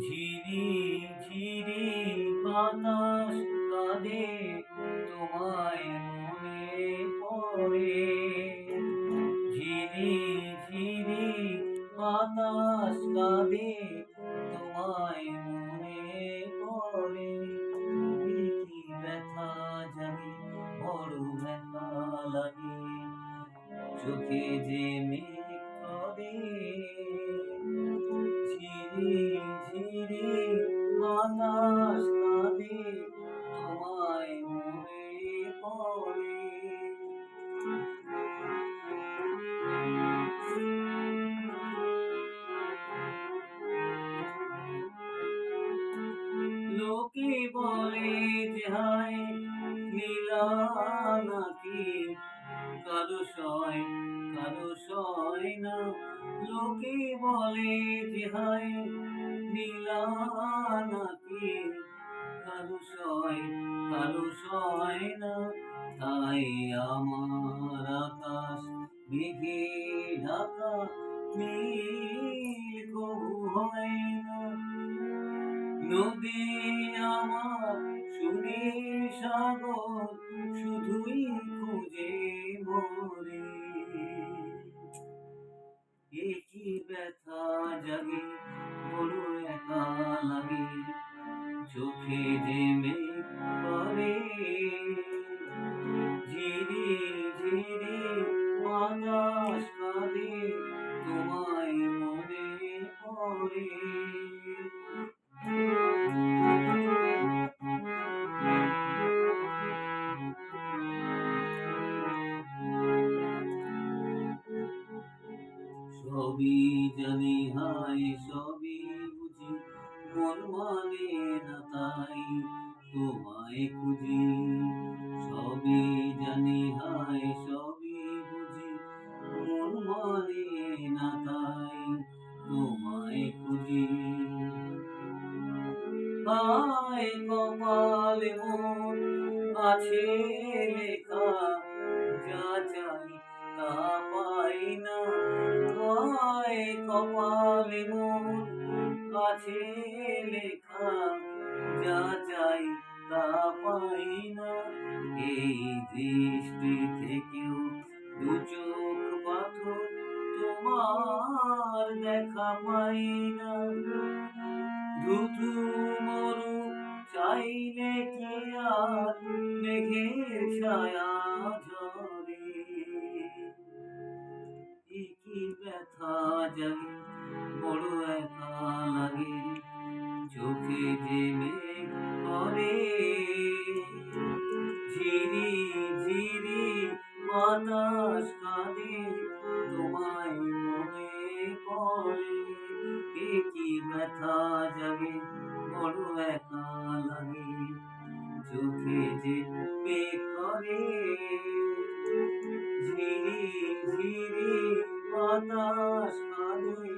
ঝিরি ঝিরি বাতাস কাঁদে তোমায় মনে পড়ে। ঝিরি ঝিরি বাতাস কাঁদে তোমায় মনে পড়ে। কি ব্যথা জানি বড় ব্যথা লাগে, চোখে যে মেঘ করে। ঝিরি ঝিরি বাতাস কাঁদে তোমায় মনে পড়ে। লোকে বলে যে হায় নীলা নাকি কালো সয় না। লোকে বলে যে হায় নীলা নাকি কালো সয় না। তাই আমার আকাশ মেঘে ঢাকা নীল কবু হয় না। নদী আমার সুনীল সাগর শুধুই খুঁজে মরে। কি ব্যথা জাগে বড় একা লাগে, চোখে যে মেঘ করে। ঝিরি ঝিরি বাতাস কাঁদে তোমায় মনে পড়ে। সবই জানি হায় সবই বুঝি, মন মানে না তাই তোমায় খুঁজি। সবই জানি হায় সবই বুঝি, মন মানে না তাই তোমায় খুঁজি। হায় কপালে মোর আছে লেখা, যা চাই তা পাই না। হায় কপালে মোর আছে লেখা, যা চাই তা পাই না। এই দৃষ্টি থেকেও দু চোখ পাথর, তোমার দেখা পাই না। ধুধু মরু চাইলে কি আর মেঘের ছায়া ঝরে। কি ব্যথা জাগে বড় একা লাগে, চোখে যে মেঘ করে। ঝিরি ঝিরি বাতাস কাঁদে তোমায় মনে পড়ে। কি ব্যথা জাগে বড় একা লাগে, চোখে যে মেঘ করে। ঝিরি ঝিরি বাতাস কাঁদে